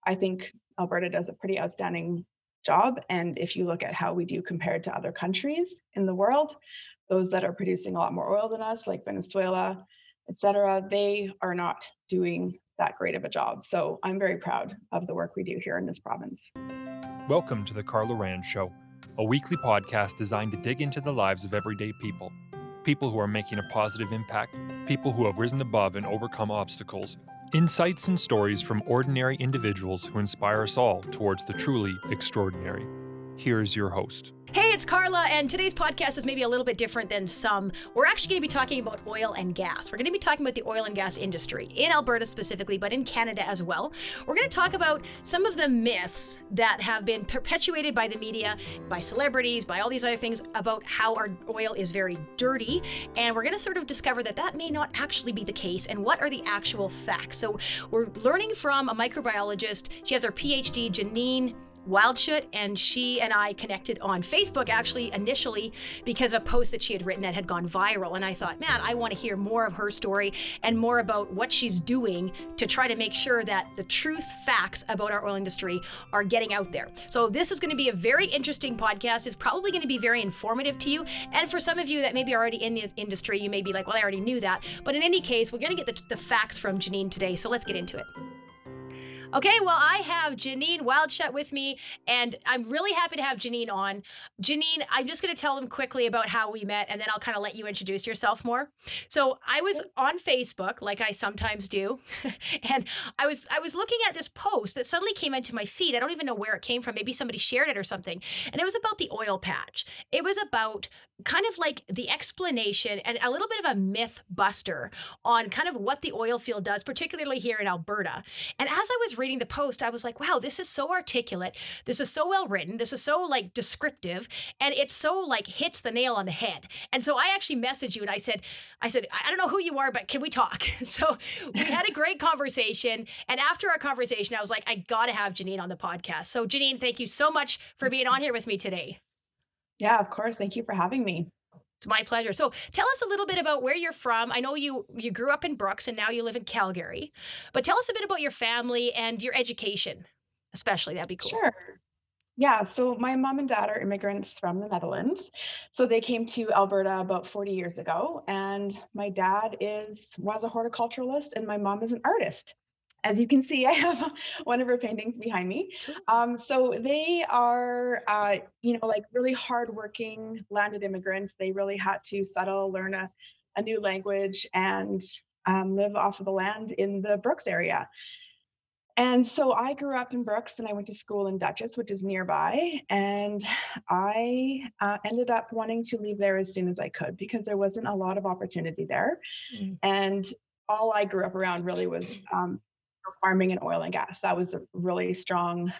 I think Alberta does a pretty outstanding job. And if you look at how we do compared to other countries in the world, those that are producing a lot more oil than us, like Venezuela, et cetera, they are not doing that great of a job. So I'm very proud of the work we do here in this province. Welcome to the Carla Rand Show, a weekly podcast designed to dig into the lives of everyday people. People who are making a positive impact, people who have risen above and overcome obstacles. Insights and stories from ordinary individuals who inspire us all towards the truly extraordinary. Here's your host. Hey, it's Carla, and today's podcast is maybe a little bit different than some. We're actually going to be talking about oil and gas. We're going to be talking about the oil and gas industry, in Alberta specifically, but in Canada as well. We're going to talk about some of the myths that have been perpetuated by the media, by celebrities, by all these other things about how our oil is very dirty, and we're going to sort of discover that that may not actually be the case, and what are the actual facts. So we're learning from a microbiologist. She has her PhD, Janine Wildshut, and she and I connected on Facebook actually initially because of a post that she had written that had gone viral. And I thought, man, I want to hear more of her story and more about what she's doing to try to make sure that the truth facts about our oil industry are getting out there. So this is going to be a very interesting podcast. It's probably going to be very informative to you. And for some of you that may be already in the industry, you may be like, well, I already knew that. But in any case, we're going to get the facts from Janine today. So let's get into it. Okay, well, I have Janine Wildshut with me, and I'm really happy to have Janine on. Janine, I'm just going to tell them quickly about how we met, and then I'll kind of let you introduce yourself more. So I was on Facebook, like I sometimes do, and I was looking at this post that suddenly came into my feed. I don't even know where it came from. Maybe somebody shared it or something, and it was about the oil patch. It was about kind of like the explanation and a little bit of a myth buster on kind of what the oil field does, particularly here in Alberta. And as I was reading the post, I was like, wow, this is so articulate. This is so well written. This is so like descriptive. And it's so like hits the nail on the head. And so I actually messaged you and I said, I don't know who you are, but can we talk? So we had a great conversation. And after our conversation, I was like, I got to have Janine on the podcast. So Janine, thank you so much for being on here with me today. Yeah, of course. Thank you for having me. It's my pleasure. So tell us a little bit about where you're from. I know you grew up in Brooks and now you live in Calgary, but tell us a bit about your family and your education, especially. That'd be cool. Sure. Yeah, so my mom and dad are immigrants from the Netherlands. So they came to Alberta about 40 years ago, and my dad was a horticulturalist and my mom is an artist. As you can see, I have one of her paintings behind me. So they are, like really hardworking landed immigrants. They really had to settle, learn a new language, and live off of the land in the Brooks area. And so I grew up in Brooks, and I went to school in Dutchess, which is nearby. And I ended up wanting to leave there as soon as I could because there wasn't a lot of opportunity there. And all I grew up around really was farming and oil and gas. That was a really strong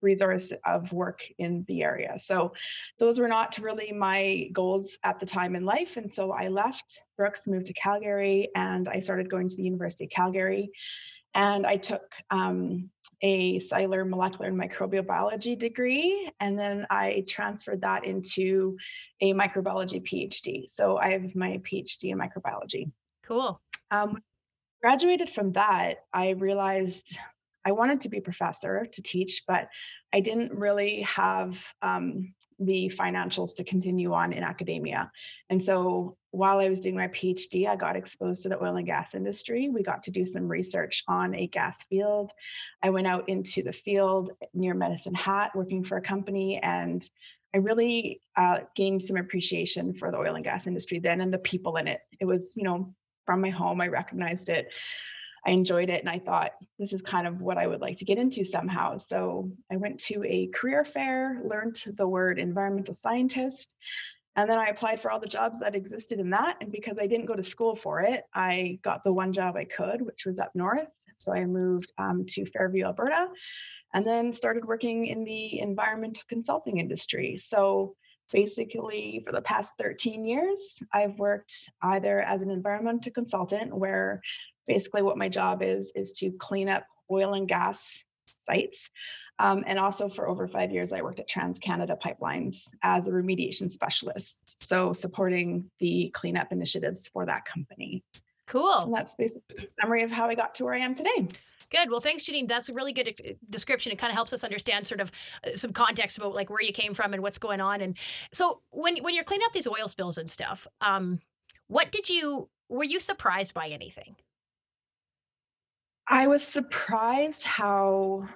resource of work in the area. So those were not really my goals at the time in life. And so I left Brooks, moved to Calgary, and I started going to the University of Calgary. And I took a cellular, molecular, and microbiology degree. And then I transferred that into a microbiology PhD. So I have my PhD in microbiology. Cool. Graduated from that, I realized I wanted to be a professor to teach, but I didn't really have the financials to continue on in academia. And so while I was doing my PhD, I got exposed to the oil and gas industry. We got to do some research on a gas field. I went out into the field near Medicine Hat working for a company, and I really gained some appreciation for the oil and gas industry then and the people in it. It was, from my home, I recognized it. I enjoyed it. And I thought, this is kind of what I would like to get into somehow. So I went to a career fair, learned the word environmental scientist, and then I applied for all the jobs that existed in that. And because I didn't go to school for it, I got the one job I could, which was up north. So I moved to Fairview, Alberta, and then started working in the environmental consulting industry. So basically, for the past 13 years, I've worked either as an environmental consultant, where basically what my job is to clean up oil and gas sites. And also for over 5 years, I worked at TransCanada Pipelines as a remediation specialist. So supporting the cleanup initiatives for that company. Cool. And that's basically a summary of how I got to where I am today. Good. Well, thanks, Janine. That's a really good description. It kind of helps us understand sort of some context about like where you came from and what's going on. And so when you're cleaning up these oil spills and stuff, were you surprised by anything? I was surprised how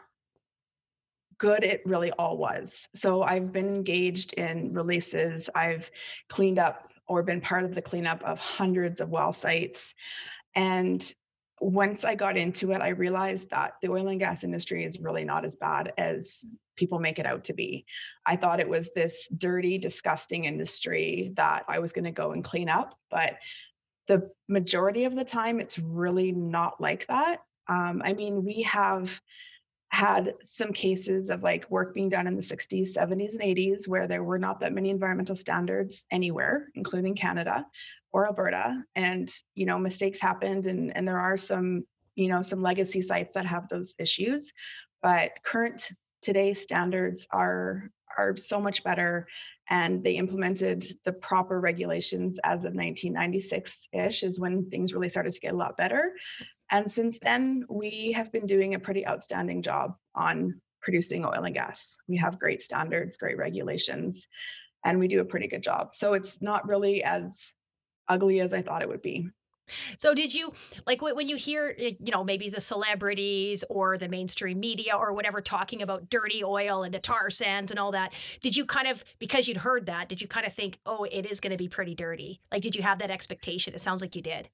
good it really all was. So I've been engaged in releases. I've cleaned up or been part of the cleanup of hundreds of well sites. And once I got into it, I realized that the oil and gas industry is really not as bad as people make it out to be. I thought it was this dirty, disgusting industry that I was going to go and clean up, but the majority of the time, it's really not like that. I mean, we have had some cases of like work being done in the 60s, 70s, and 80s where there were not that many environmental standards anywhere, including Canada or Alberta. And, mistakes happened and there are some legacy sites that have those issues. But current today's standards are so much better, and they implemented the proper regulations as of 1996-ish is when things really started to get a lot better. And since then, we have been doing a pretty outstanding job on producing oil and gas. We have great standards, great regulations, and we do a pretty good job. So it's not really as ugly as I thought it would be. So did you like when you hear, maybe the celebrities or the mainstream media or whatever talking about dirty oil and the tar sands and all that, did you kind of, because you'd heard that, did you kind of think, oh, it is going to be pretty dirty? Like, did you have that expectation? It sounds like you did.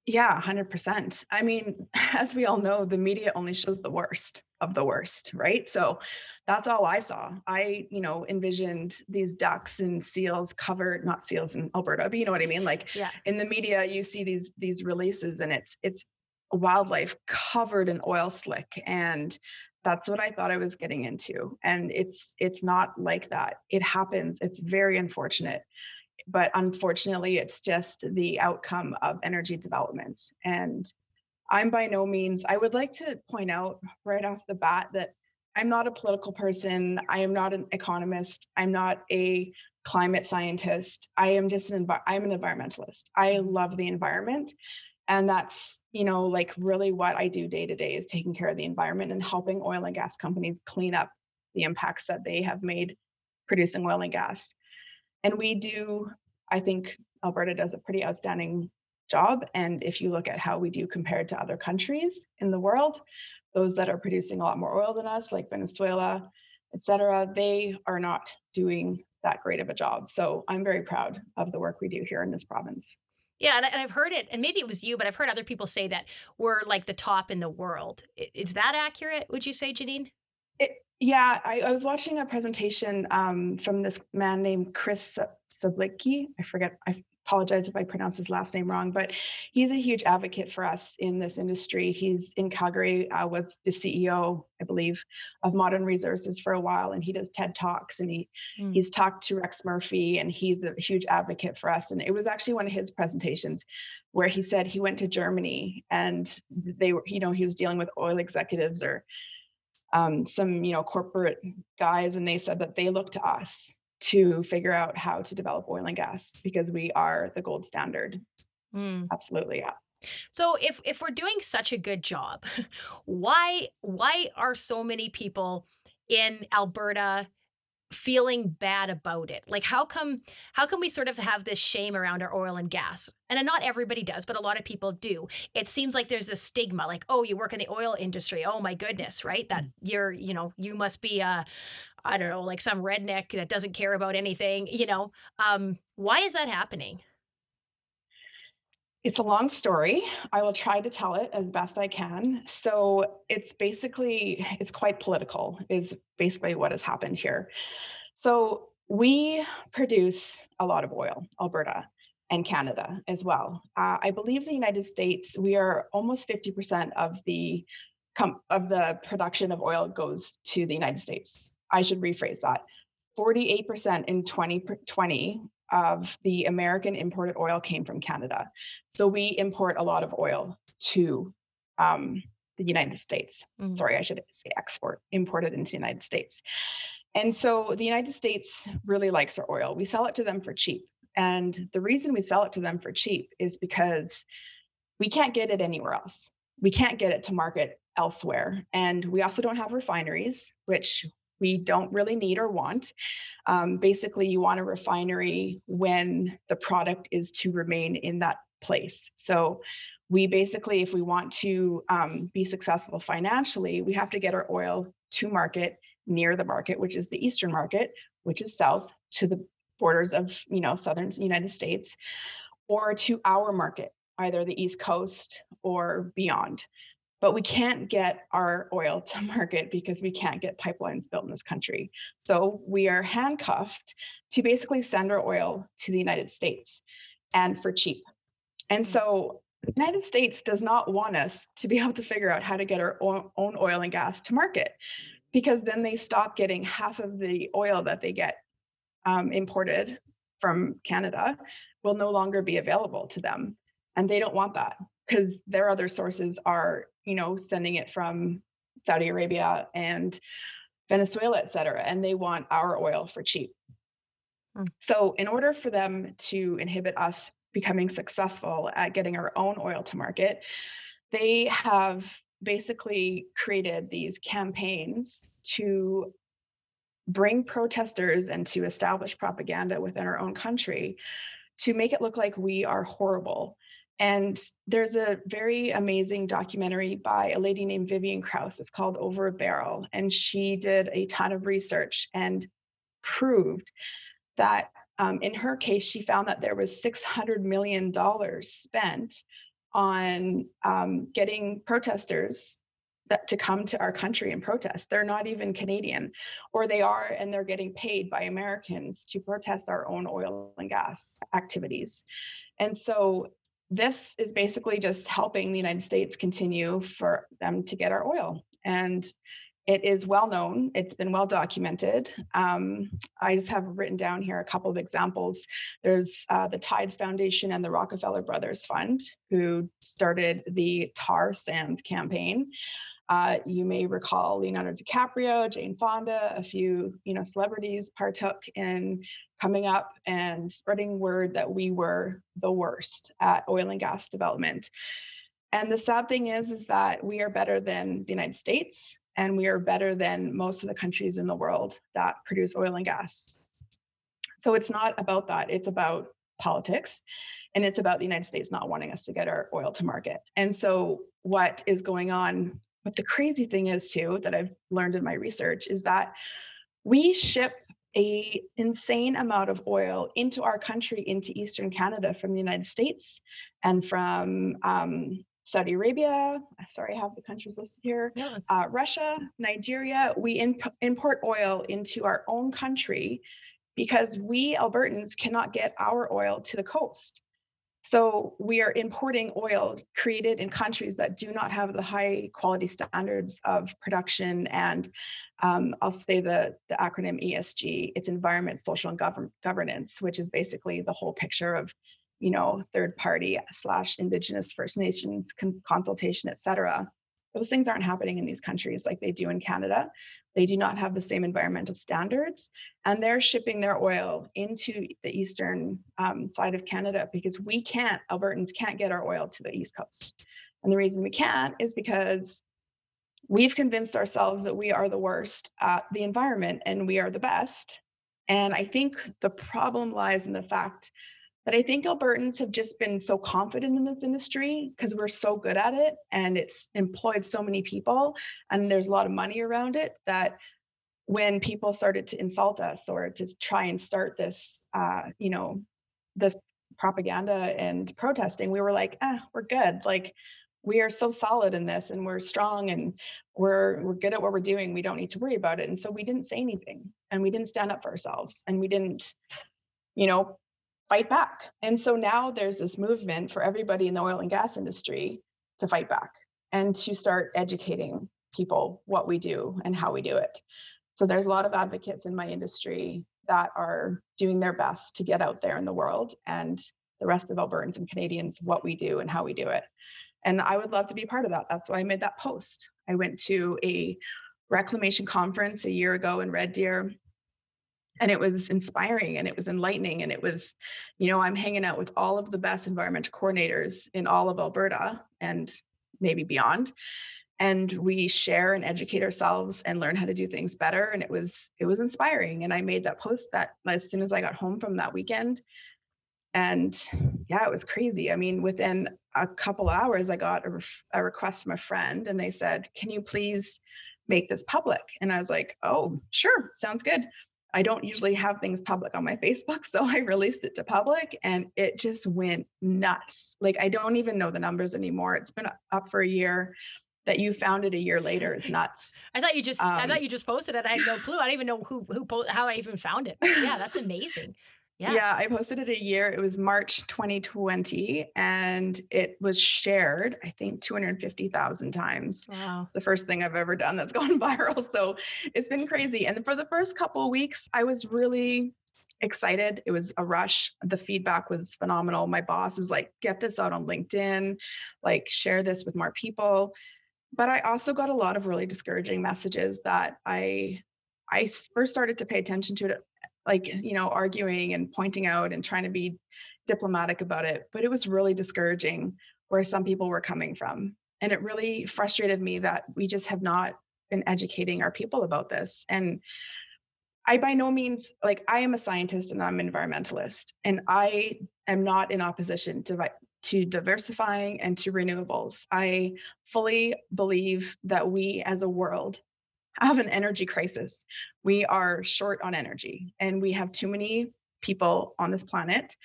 Yeah, 100%. I mean, as we all know, the media only shows the worst of the worst, right? So that's all I saw. I, envisioned these ducks and seals covered, not seals in Alberta, but you know what I mean? Like Yeah. in the media, you see these releases and it's wildlife covered in oil slick. And that's what I thought I was getting into. And it's not like that. It happens. It's very unfortunate. But unfortunately, it's just the outcome of energy development. And I'm by no means, I would like to point out right off the bat that I'm not a political person. I am not an economist. I'm not a climate scientist. I am just I'm an environmentalist. I love the environment. And that's, like really what I do day to day is taking care of the environment and helping oil and gas companies clean up the impacts that they have made producing oil and gas. And I think Alberta does a pretty outstanding job. And if you look at how we do compared to other countries in the world, those that are producing a lot more oil than us, like Venezuela, et cetera, they are not doing that great of a job. So I'm very proud of the work we do here in this province. Yeah, and I've heard it, and maybe it was you, but I've heard other people say that we're like the top in the world. Is that accurate, would you say, Janine? Yeah, I was watching a presentation from this man named Chris Sablicki. I apologize if I pronounce his last name wrong, but he's a huge advocate for us in this industry. He's in Calgary, was the CEO, I believe, of Modern Resources for a while, and he does TED Talks, and he's talked to Rex Murphy, and he's a huge advocate for us. And it was actually one of his presentations where he said he went to Germany, and they were, he was dealing with oil executives or some, corporate guys, and they said that they look to us to figure out how to develop oil and gas because we are the gold standard. Absolutely, yeah. So if we're doing such a good job, why are so many people in Alberta feeling bad about it? Like how come we sort of have this shame around our oil and gas? And not everybody does, but a lot of people do. It seems like there's this stigma, like, oh, you work in the oil industry. Oh my goodness, right? That you must be I don't know, like some redneck that doesn't care about anything, why is that happening? It's a long story. I will try to tell it as best I can. So it's quite political, is basically what has happened here. So we produce a lot of oil, Alberta and Canada as well. I believe the United States, we are almost 50% of the production of oil goes to the United States. I should rephrase that. 48% in 2020 of the American imported oil came from Canada. So we import a lot of oil to the United States. Sorry, I should say imported into the United States. And so the United States really likes our oil. We sell it to them for cheap. And the reason we sell it to them for cheap is because we can't get it anywhere else. We can't get it to market elsewhere. And we also don't have refineries, which we don't really need or want. Basically, you want a refinery when the product is to remain in that place. So we basically, if we want to be successful financially, we have to get our oil to market near the market, which is the eastern market, which is south to the borders of, southern United States, or to our market, either the East Coast or beyond. But we can't get our oil to market because we can't get pipelines built in this country. So we are handcuffed to basically send our oil to the United States, and for cheap. And so the United States does not want us to be able to figure out how to get our own oil and gas to market, because then they stop getting half of the oil that they get imported from Canada will no longer be available to them. And they don't want that, because their other sources are, sending it from Saudi Arabia and Venezuela, et cetera, and they want our oil for cheap. So in order for them to inhibit us becoming successful at getting our own oil to market, they have basically created these campaigns to bring protesters and to establish propaganda within our own country to make it look like we are horrible. And there's a very amazing documentary by a lady named Vivian Krause. It's called Over a Barrel. And she did a ton of research and proved that in her case, she found that there was $600 million spent on getting protesters to come to our country and protest. They're not even Canadian, or they are, and they're getting paid by Americans to protest our own oil and gas activities. And so this is basically just helping the United States continue for them to get our oil. And it is well known. It's been well documented. I just have written down here a couple of examples. There's the Tides Foundation and the Rockefeller Brothers Fund, who started the tar sands campaign. You may recall Leonardo DiCaprio, Jane Fonda, a few celebrities partook in coming up and spreading word that we were the worst at oil and gas development. And the sad thing is that we are better than the United States, and we are better than most of the countries in the world that produce oil and gas. So it's not about that. It's about politics, and it's about the United States not wanting us to get our oil to market. And so what is going on, what the crazy thing is too, that I've learned in my research, is that we ship an insane amount of oil into our country, into Eastern Canada, from the United States and from Saudi Arabia. Sorry, I have the countries listed here. Yeah, Russia, Nigeria. We import oil into our own country because we Albertans cannot get our oil to the coast. So we are importing oil created in countries that do not have the high quality standards of production and I'll say the acronym ESG. It's environment, social, and governance, which is basically the whole picture of, third party / Indigenous First Nations consultation, et cetera. Those things aren't happening in these countries like they do in Canada. They do not have the same environmental standards, and they're shipping their oil into the eastern side of Canada because Albertans can't get our oil to the East Coast. And the reason we can't is because we've convinced ourselves that we are the worst at the environment and we are the best. And I think the problem lies in the fact that I think Albertans have just been so confident in this industry because we're so good at it and it's employed so many people and there's a lot of money around it, that when people started to insult us or to try and start this, this propaganda and protesting, we were like, we're good. Like, we are so solid in this and we're strong and we're good at what we're doing. We don't need to worry about it. And so we didn't say anything and we didn't stand up for ourselves and we didn't, fight back. And so now there's this movement for everybody in the oil and gas industry to fight back and to start educating people what we do and how we do it. So there's a lot of advocates in my industry that are doing their best to get out there in the world and the rest of Albertans and Canadians what we do and how we do it. And I would love to be part of that. That's why I made that post. I went to a reclamation conference a year ago in Red Deer, and it was inspiring and it was enlightening. And it was, I'm hanging out with all of the best environmental coordinators in all of Alberta and maybe beyond. and we share and educate ourselves and learn how to do things better. And it was inspiring. And I made that post that as soon as I got home from that weekend. And yeah, it was crazy. I mean, within a couple hours, I got a request from a friend, and they said, "Can you please make this public?" And I was like, "Oh, sure, sounds good." I don't usually have things public on my Facebook, so I released it to public, and it just went nuts. Like, I don't even know the numbers anymore. It's been up for a year. That you found it a year later is nuts. I thought you just posted it. I had no clue. I don't even know how I even found it. But yeah, that's amazing. Yeah. Yeah, I posted it a year. It was March 2020, and it was shared, I think, 250,000 times. Wow. It's the first thing I've ever done that's gone viral. So it's been crazy. And for the first couple of weeks, I was really excited. It was a rush. The feedback was phenomenal. My boss was like, "Get this out on LinkedIn, like share this with more people." But I also got a lot of really discouraging messages that I first started to pay attention to it, like, arguing and pointing out and trying to be diplomatic about it. But it was really discouraging where some people were coming from. And it really frustrated me that we just have not been educating our people about this. And I by no means, like, I am a scientist and I'm an environmentalist, and I am not in opposition to diversifying and to renewables. I fully believe that we as a world have an energy crisis. We are short on energy, and we have too many people on this planet.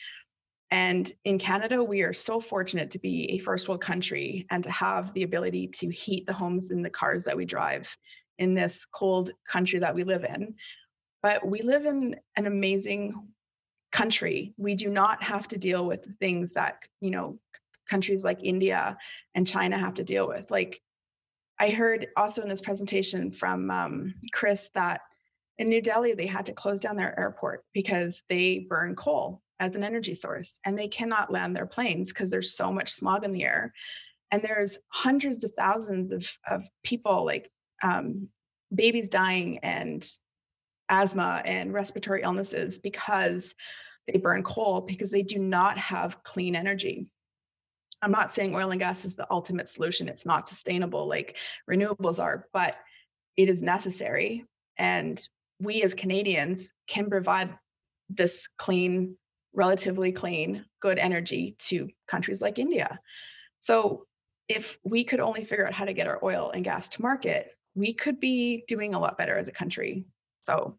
And in Canada, we are so fortunate to be a first world country and to have the ability to heat the homes and the cars that we drive in this cold country that we live in. But we live in an amazing country. We do not have to deal with things that, countries like India and China have to deal with. Like, I heard also in this presentation from Chris that in New Delhi, they had to close down their airport because they burn coal as an energy source, and they cannot land their planes because there's so much smog in the air. And there's hundreds of thousands of people, like babies dying and asthma and respiratory illnesses because they burn coal, because they do not have clean energy. I'm not saying oil and gas is the ultimate solution. It's not sustainable like renewables are, but it is necessary. And we as Canadians can provide this clean, relatively clean, good energy to countries like India. So if we could only figure out how to get our oil and gas to market, we could be doing a lot better as a country. So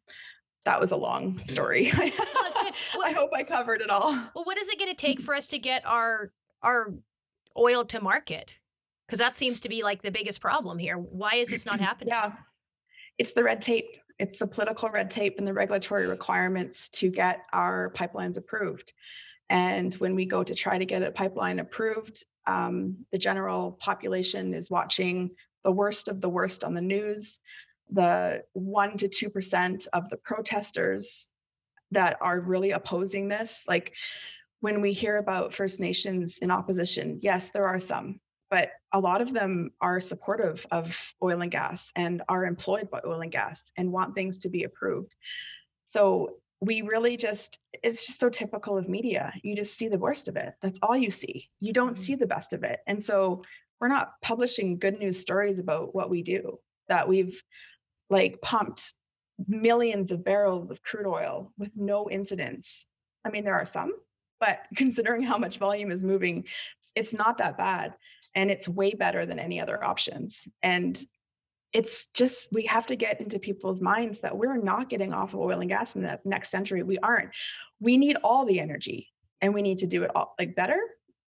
that was a long story. Well, that's good. Well, I hope I covered it all. Well, what is it going to take for us to get our oil to market? Because that seems to be like the biggest problem here. Why is this not happening? Yeah, it's the red tape. It's the political red tape and the regulatory requirements to get our pipelines approved. And when we go to try to get a pipeline approved, the general population is watching the worst of the worst on the news. The 1% to 2% of the protesters that are really opposing this, like when we hear about First Nations in opposition, yes, there are some, but a lot of them are supportive of oil and gas and are employed by oil and gas and want things to be approved. So we really it's just so typical of media. You just see the worst of it. That's all you see. You don't see the best of it. And so we're not publishing good news stories about what we do, that we've like pumped millions of barrels of crude oil with no incidents. I mean, there are some, but considering how much volume is moving, it's not that bad. And it's way better than any other options. And it's just, we have to get into people's minds that we're not getting off of oil and gas in the next century. We aren't. We need all the energy, and we need to do it all like better,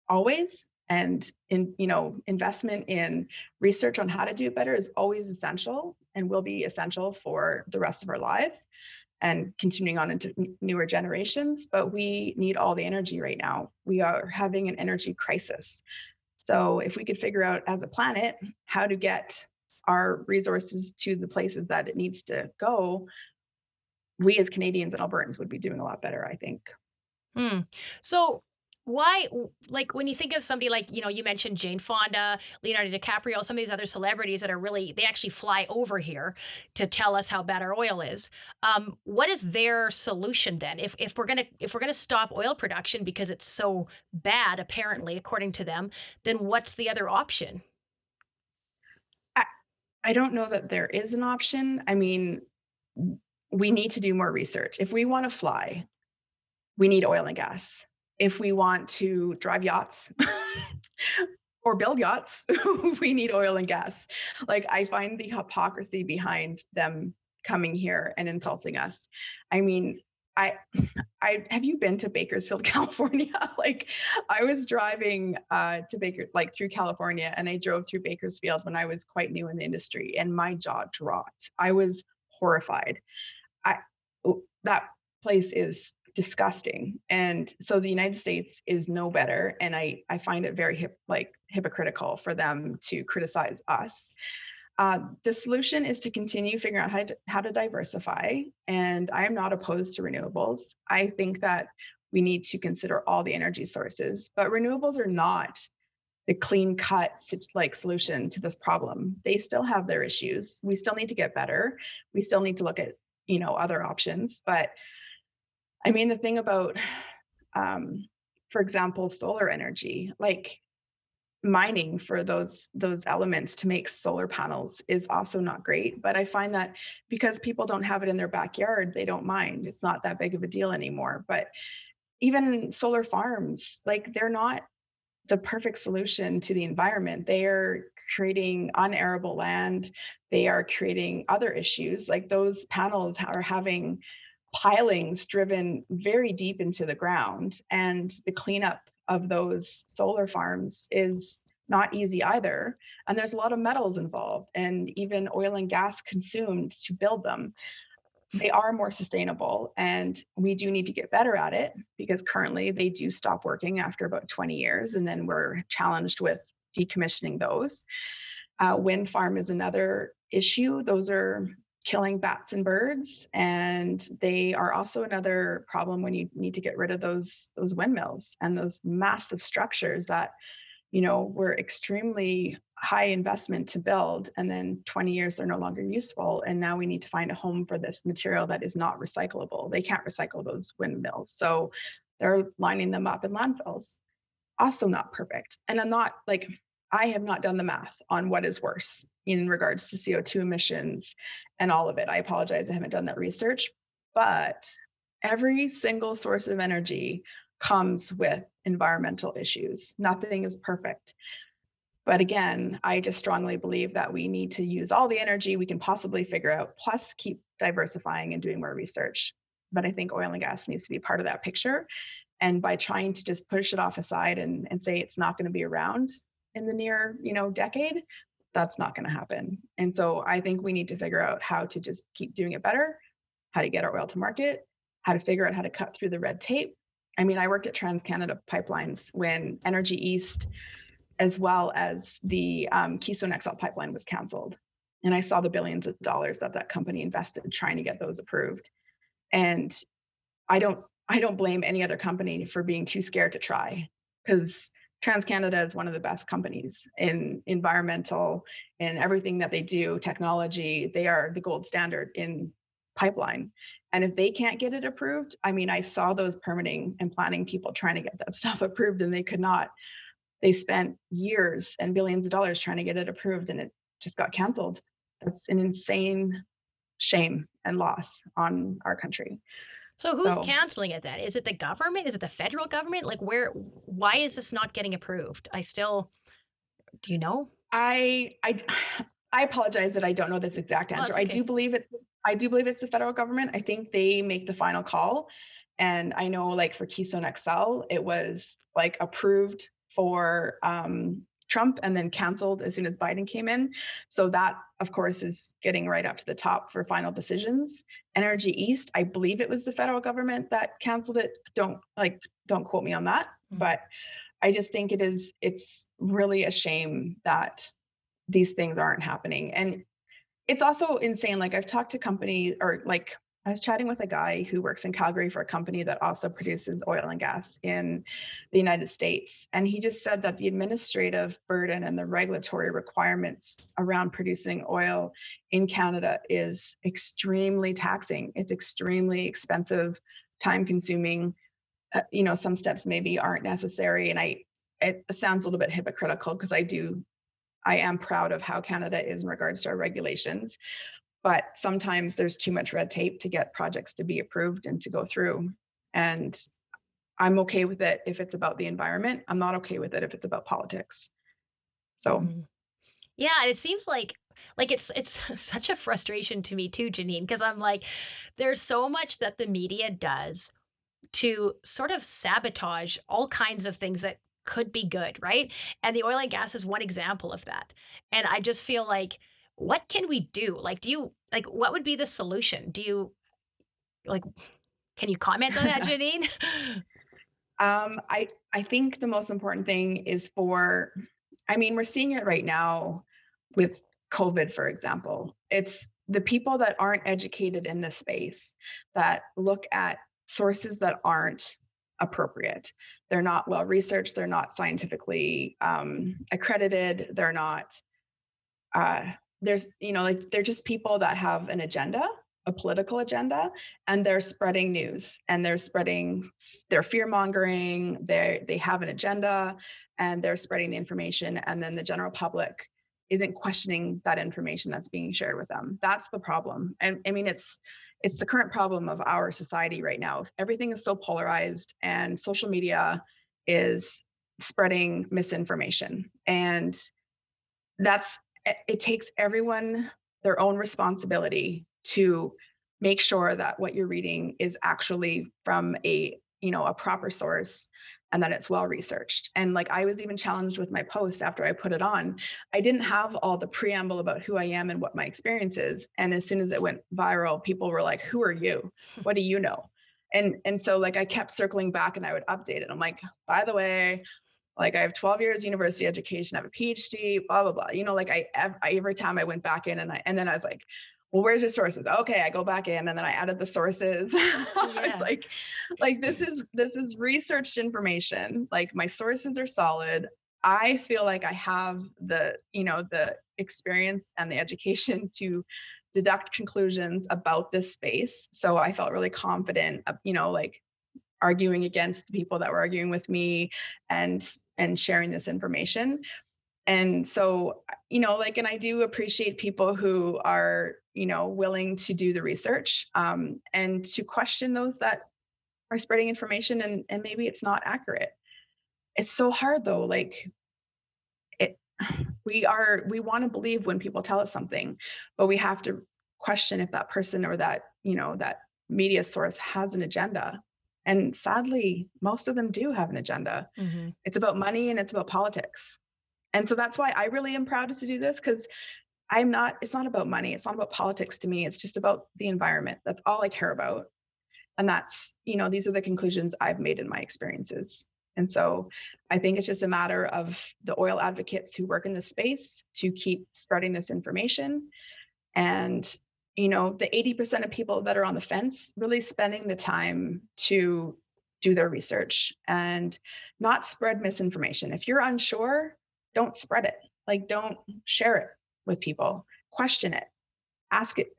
always. And investment in research on how to do it better is always essential and will be essential for the rest of our lives and continuing on into newer generations. But we need all the energy right now. We are having an energy crisis. So if we could figure out as a planet how to get our resources to the places that it needs to go, we as Canadians and Albertans would be doing a lot better, I think. So why, like when you think of somebody like, you mentioned Jane Fonda, Leonardo DiCaprio, some of these other celebrities that are really, they actually fly over here to tell us how bad our oil is. What is their solution then? If we're gonna stop oil production because it's so bad, apparently, according to them, then what's the other option? I don't know that there is an option. I mean, we need to do more research. If we want to fly, we need oil and gas. If we want to drive yachts or build yachts, we need oil and gas. Like, I find the hypocrisy behind them coming here and insulting us. I mean, I have you been to Bakersfield, California? Like, I was driving through California, and I drove through Bakersfield when I was quite new in the industry, and my jaw dropped. I was horrified. That place is disgusting. And so the United States is no better. And I find it very hypocritical for them to criticize us. The solution is to continue figuring out how to diversify. And I am not opposed to renewables. I think that we need to consider all the energy sources, but renewables are not the clean cut solution to this problem. They still have their issues. We still need to get better. We still need to look at, other options. But I mean, the thing about, for example, solar energy, like mining for those elements to make solar panels is also not great. But I find that because people don't have it in their backyard, they don't mind. It's not that big of a deal anymore. But even solar farms, like, they're not the perfect solution to the environment. They are creating unarable land. They are creating other issues. Like, those panels are having pilings driven very deep into the ground, and the cleanup of those solar farms is not easy either. And there's a lot of metals involved, and even oil and gas consumed to build them. They are more sustainable, and we do need to get better at it, because currently they do stop working after about 20 years, and then we're challenged with decommissioning those. Wind farm is another issue. Those are killing bats and birds, and they are also another problem when you need to get rid of those windmills and those massive structures that were extremely high investment to build, and then 20 years they're no longer useful, and now we need to find a home for this material that is not recyclable. They can't recycle those windmills, so they're lining them up in landfills. Also not perfect. And I have not done the math on what is worse in regards to CO2 emissions and all of it. I apologize, I haven't done that research, but every single source of energy comes with environmental issues. Nothing is perfect. But again, I just strongly believe that we need to use all the energy we can possibly figure out, plus keep diversifying and doing more research. But I think oil and gas needs to be part of that picture. And by trying to just push it off aside and say it's not going to be around in the near, decade, that's not going to happen. And so I think we need to figure out how to just keep doing it better, how to get our oil to market, how to figure out how to cut through the red tape. I mean, I worked at TransCanada Pipelines when Energy East, as well as the Keystone XL pipeline, was canceled. And I saw the billions of dollars that company invested trying to get those approved. And I don't blame any other company for being too scared to try, because TransCanada is one of the best companies in environmental and everything that they do, technology. They are the gold standard in pipeline. And if they can't get it approved, I mean, I saw those permitting and planning people trying to get that stuff approved, and they could not. They spent years and billions of dollars trying to get it approved, and it just got canceled. That's an insane shame and loss on our country. So who's canceling it then? Is it the government? Is it the federal government? Like, why is this not getting approved? Do you know? I apologize that I don't know this exact answer. Okay. I do believe it's the federal government. I think they make the final call. And I know, like, for Keystone XL, it was like approved for Trump and then canceled as soon as Biden came in. So that, of course, is getting right up to the top for final decisions. Energy East, I believe it was the federal government that canceled it. Don't quote me on that. Mm-hmm. But I just think it's really a shame that these things aren't happening. And it's also insane. Like, I've talked to companies, or like, I was chatting with a guy who works in Calgary for a company that also produces oil and gas in the United States. And he just said that the administrative burden and the regulatory requirements around producing oil in Canada is extremely taxing. It's extremely expensive, time consuming. Some steps maybe aren't necessary. And it sounds a little bit hypocritical, because I do I am proud of how Canada is in regards to our regulations, but sometimes there's too much red tape to get projects to be approved and to go through. And I'm okay with it if it's about the environment. I'm not okay with it if it's about politics. So Yeah, and it seems like it's such a frustration to me too, Janine, because I'm like, there's so much that the media does to sort of sabotage all kinds of things that could be good, right? And the oil and gas is one example of that. And I just feel like, what can we do? Like, what would be the solution? Like, can you comment on that, Janine? I think the most important thing is we're seeing it right now with COVID, for example. It's the people that aren't educated in this space that look at sources that aren't appropriate. They're not well researched. They're not scientifically accredited. They're not, they're just people that have an agenda, a political agenda, and they're spreading news and they're fear mongering. They have an agenda and they're spreading the information. And then the general public isn't questioning that information that's being shared with them. That's the problem. And I mean, it's the current problem of our society right now. Everything is so polarized and social media is spreading misinformation. And it takes everyone their own responsibility to make sure that what you're reading is actually from a proper source and that it's well researched. And like, I was even challenged with my post after I put it on. I didn't have all the preamble about who I am and what my experience is. And as soon as it went viral, people were like, who are you? What do you know? And so like, I kept circling back and I would update it. I'm like, by the way, like I have 12 years university education, I have a PhD, blah, blah, blah. Like I every time I went back in and then I was like, well, where's your sources? Okay, I go back in and then I added the sources. I was like this is researched information. Like my sources are solid. I feel like I have the experience and the education to deduct conclusions about this space. So I felt really confident, like arguing against people that were arguing with me and sharing this information. And so, and I do appreciate people who are, willing to do the research and to question those that are spreading information and maybe it's not accurate. It's so hard though. Like we want to believe when people tell us something, but we have to question if that person or that, that media source has an agenda. And sadly, most of them do have an agenda. Mm-hmm. It's about money and it's about politics. And so that's why I really am proud to do this, because it's not about money. It's not about politics to me. It's just about the environment. That's all I care about. And that's, these are the conclusions I've made in my experiences. And so I think it's just a matter of the oil advocates who work in this space to keep spreading this information. And, the 80% of people that are on the fence, really spending the time to do their research and not spread misinformation. If you're unsure, don't spread it. Like, don't share it with people, question it, ask it,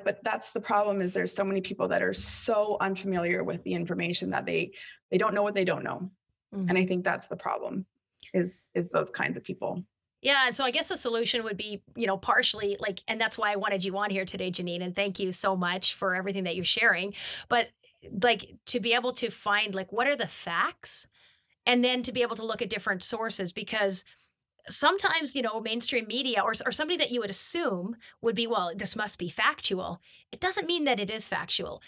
but that's the problem is there's so many people that are so unfamiliar with the information that they don't know what they don't know. Mm-hmm. And I think that's the problem is those kinds of people. Yeah. And so I guess the solution would be, partially and that's why I wanted you on here today, Janine. And thank you so much for everything that you're sharing. But to be able to find what are the facts and then to be able to look at different sources, because sometimes, mainstream media or somebody that you would assume would be, well, this must be factual. It doesn't mean that it is factual.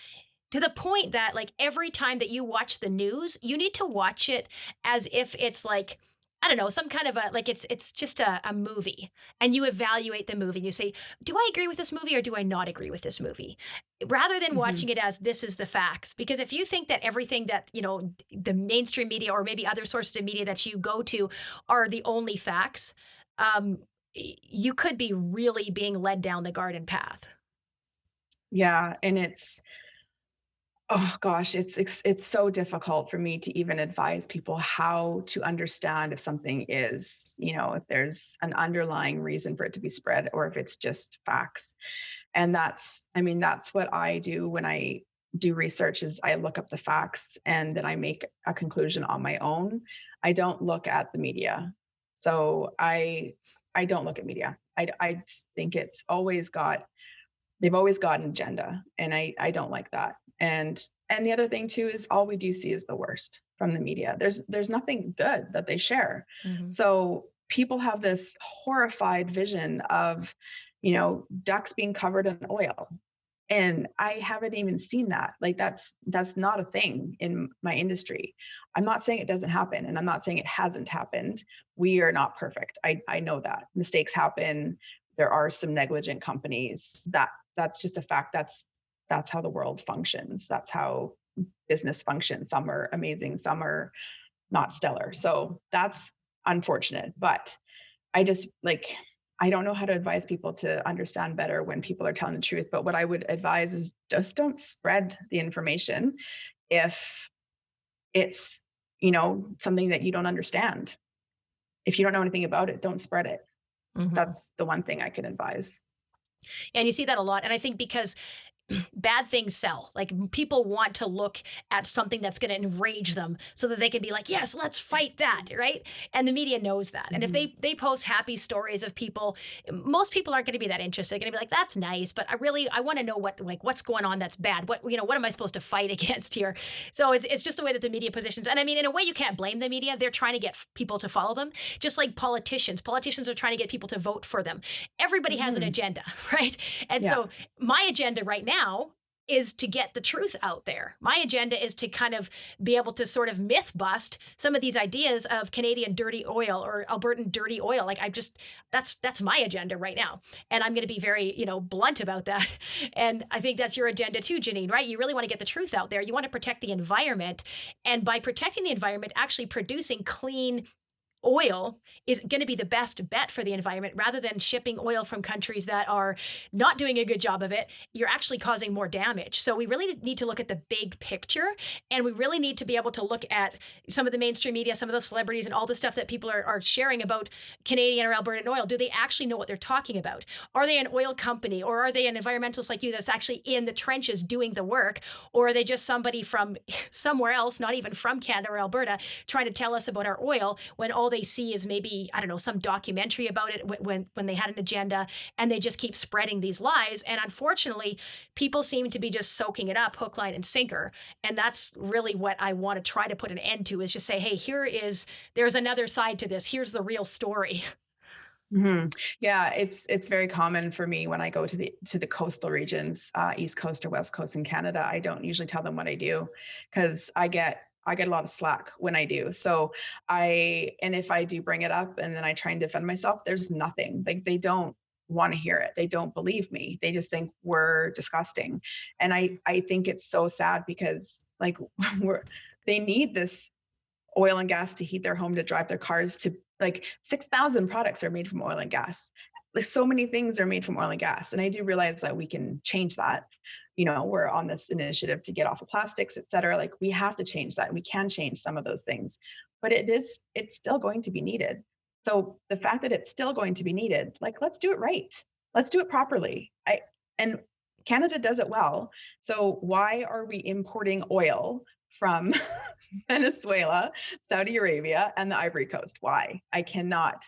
To the point that every time that you watch the news, you need to watch it as if it's I don't know, some kind of it's just a movie, and you evaluate the movie and you say, do I agree with this movie or do I not agree with this movie? Rather than watching it as this is the facts. Because if you think that everything that, the mainstream media or maybe other sources of media that you go to are the only facts, you could be really being led down the garden path. Yeah. And oh gosh, it's so difficult for me to even advise people how to understand if something is, if there's an underlying reason for it to be spread or if it's just facts. And that's what I do when I do research is I look up the facts and then I make a conclusion on my own. I don't look at the media. So I I don't look at media. I just think they've always got an agenda, and I don't like that. And the other thing too is all we do see is the worst from the media. There's nothing good that they share. Mm-hmm. So people have this horrified vision of, ducks being covered in oil. And I haven't even seen that. Like that's not a thing in my industry. I'm not saying it doesn't happen, and I'm not saying it hasn't happened. We are not perfect. I know that mistakes happen. There are some negligent companies. That's just a fact. That's how the world functions. That's how business functions. Some are amazing, some are not stellar. So that's unfortunate. But I don't know how to advise people to understand better when people are telling the truth. But what I would advise is just don't spread the information if it's, something that you don't understand. If you don't know anything about it, don't spread it. Mm-hmm. That's the one thing I can advise. And you see that a lot. And I think because bad things sell. Like people want to look at something that's going to enrage them so that they can be like, yes, let's fight that, right? And the media knows that. And if they post happy stories of people, most people aren't going to be that interested. They're going to be like, that's nice, but I want to know what's going on that's bad. What am I supposed to fight against here? So it's just the way that the media positions. And I mean, in a way, you can't blame the media. They're trying to get people to follow them, just like politicians. Politicians are trying to get people to vote for them. Everybody has an agenda, right? And so my agenda right now is to get the truth out there. My agenda is to kind of be able to sort of myth bust some of these ideas of Canadian dirty oil or Albertan dirty oil. Like that's my agenda right now. And I'm going to be very, blunt about that. And I think that's your agenda too, Janine, right? You really want to get the truth out there. You want to protect the environment. And by protecting the environment, actually producing clean oil is going to be the best bet for the environment rather than shipping oil from countries that are not doing a good job of it. You're actually causing more damage. So we really need to look at the big picture, and we really need to be able to look at some of the mainstream media, some of the celebrities, and all the stuff that people are sharing about Canadian or Albertan oil. Do they actually know what they're talking about? Are they an oil company, or are they an environmentalist like you that's actually in the trenches doing the work? Or are they just somebody from somewhere else, not even from Canada or Alberta, trying to tell us about our oil when all they see is maybe, I don't know, some documentary about it when they had an agenda, and they just keep spreading these lies. And unfortunately, people seem to be just soaking it up hook, line, and sinker. And that's really what I want to try to put an end to, is just say, hey, there's another side to this. Here's the real story. Mm-hmm. Yeah, it's very common for me when I go to the coastal regions, East Coast or West Coast in Canada. I don't usually tell them what I do because I get a lot of slack when I do. So if I do bring it up and then I try and defend myself, there's nothing. Like they don't want to hear it. They don't believe me. They just think we're disgusting. And I think it's so sad because like they need this oil and gas to heat their home, to drive their cars, to like 6,000 products are made from oil and gas. Like so many things are made from oil and gas. And I do realize that we can change that. We're on this initiative to get off of plastics, et cetera. Like we have to change that. We can change some of those things, but it's still going to be needed. So the fact that it's still going to be needed, like, let's do it right. Let's do it properly. And Canada does it well. So why are we importing oil from Venezuela, Saudi Arabia, and the Ivory Coast? Why? I cannot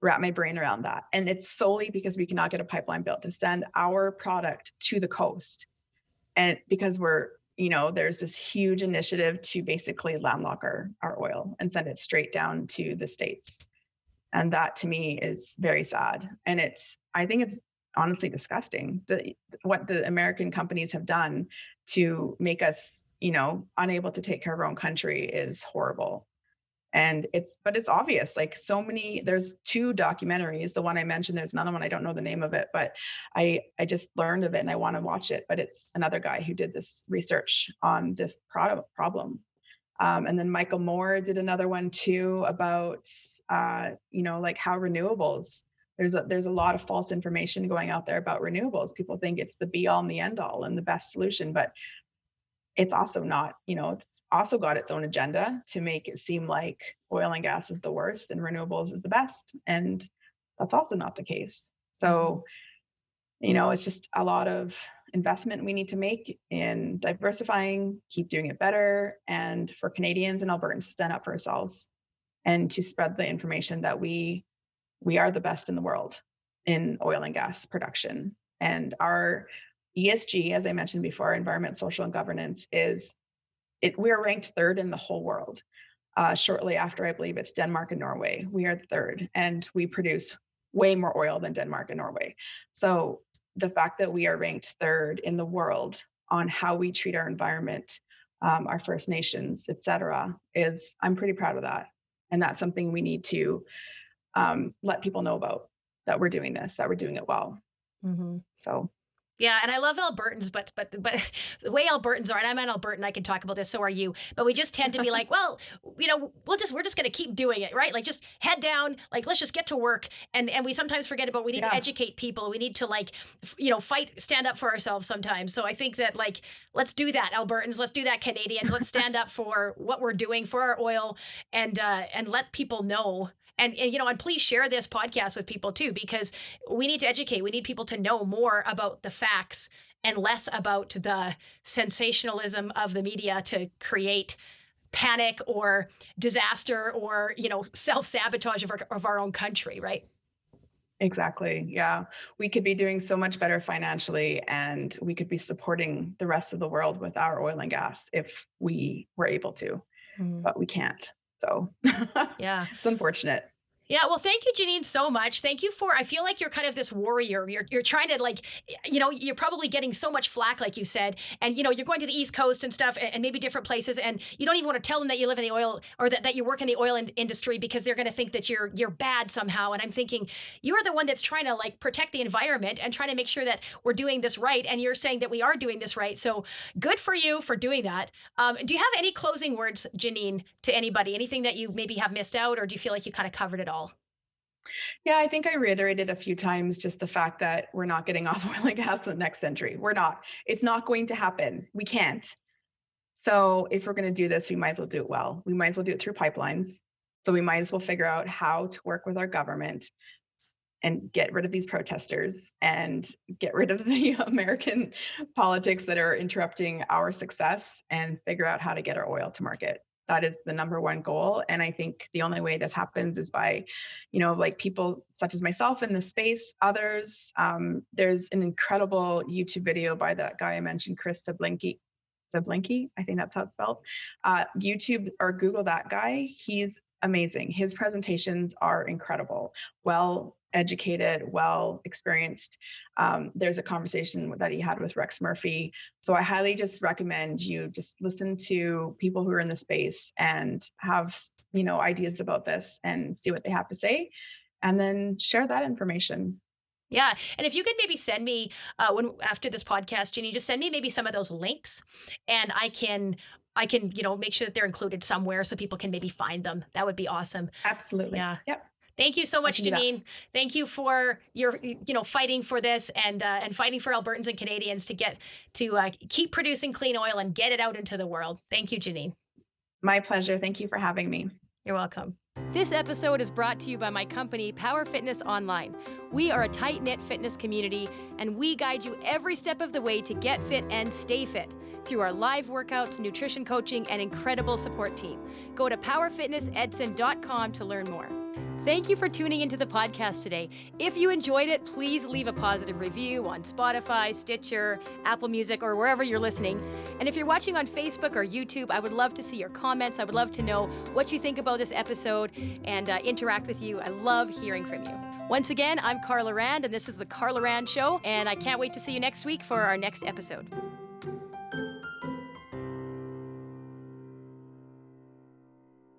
wrap my brain around that. And it's solely because we cannot get a pipeline built to send our product to the coast. And because there's this huge initiative to basically landlock our oil and send it straight down to the States. And that to me is very sad. And I think it's honestly disgusting what the American companies have done to make us, unable to take care of our own country is horrible. And it's obvious, like there's 2 documentaries. The one I mentioned, there's another one, I don't know the name of it, but I just learned of it and I want to watch it. But it's another guy who did this research on this problem. And then Michael Moore did another one too about, like how renewables, there's a lot of false information going out there about renewables. People think it's the be all and the end all and the best solution, but it's also not, it's also got its own agenda to make it seem like oil and gas is the worst and renewables is the best. And that's also not the case. So, it's just a lot of investment we need to make in diversifying, keep doing it better, and for Canadians and Albertans to stand up for ourselves and to spread the information that we we are the best in the world in oil and gas production. And our ESG, as I mentioned before, environment, social, and governance, we are ranked third in the whole world. Shortly after, I believe it's Denmark and Norway. We are third, and we produce way more oil than Denmark and Norway. So the fact that we are ranked third in the world on how we treat our environment, our First Nations, et cetera, I'm pretty proud of that. And that's something we need to let people know about, that we're doing this, that we're doing it well. Mm-hmm. So. Yeah, and I love Albertans, but the way Albertans are, and I'm an Albertan, I can talk about this, so are you, but we just tend to be like, well, we're just going to keep doing it, right? Like, just head down, like, let's just get to work. And we sometimes forget about, we need to educate people. We need to, like, fight, stand up for ourselves sometimes. So I think that, like, let's do that, Albertans, let's do that, Canadians, let's stand up for what we're doing for our oil, and let people know. And please share this podcast with people too, because we need to educate. We need people to know more about the facts and less about the sensationalism of the media to create panic or disaster or, self-sabotage of our own country, right? Exactly. Yeah. We could be doing so much better financially, and we could be supporting the rest of the world with our oil and gas if we were able to, but we can't. So yeah, it's unfortunate. Yeah, well, thank you, Janine, so much. Thank you I feel like you're kind of this warrior. You're trying to, like, you're probably getting so much flack, like you said, and, you're going to the East Coast and stuff, and maybe different places, and you don't even want to tell them that you live in the oil, or that you work in the oil industry, because they're going to think that you're bad somehow. And I'm thinking, you're the one that's trying to, like, protect the environment and trying to make sure that we're doing this right, and you're saying that we are doing this right. So good for you for doing that. Do you have any closing words, Janine, to anybody? Anything that you maybe have missed out, or do you feel like you kind of covered it all? Yeah, I think I reiterated a few times just the fact that we're not getting off oil and gas in the next century. We're not. It's not going to happen. We can't. So if we're going to do this, we might as well do it well. We might as well do it through pipelines. So we might as well figure out how to work with our government and get rid of these protesters and get rid of the American politics that are interrupting our success, and figure out how to get our oil to market. That is the number one goal. And I think the only way this happens is by, like people such as myself in the space, others. There's an incredible YouTube video by that guy I mentioned, Chris Zablinski, I think that's how it's spelled. YouTube or Google that guy. He's amazing. His presentations are incredible. Well educated, well experienced. There's a conversation that he had with Rex Murphy. So I highly just recommend you just listen to people who are in the space and have, ideas about this, and see what they have to say, and then share that information. Yeah. And if you could maybe send me, after this podcast, Janine, just send me maybe some of those links, and I can, make sure that they're included somewhere so people can maybe find them. That would be awesome. Absolutely. Yeah. Yep. Thank you so much, Janine. Thank you for your, fighting for this, and fighting for Albertans and Canadians to get to keep producing clean oil and get it out into the world. Thank you, Janine. My pleasure. Thank you for having me. You're welcome. This episode is brought to you by my company, Power Fitness Online. We are a tight-knit fitness community, and we guide you every step of the way to get fit and stay fit through our live workouts, nutrition coaching, and incredible support team. Go to powerfitnessedson.com to learn more. Thank you for tuning into the podcast today. If you enjoyed it, please leave a positive review on Spotify, Stitcher, Apple Music, or wherever you're listening. And if you're watching on Facebook or YouTube, I would love to see your comments. I would love to know what you think about this episode and interact with you. I love hearing from you. Once again, I'm Carla Rand, and this is the Carla Rand Show, and I can't wait to see you next week for our next episode.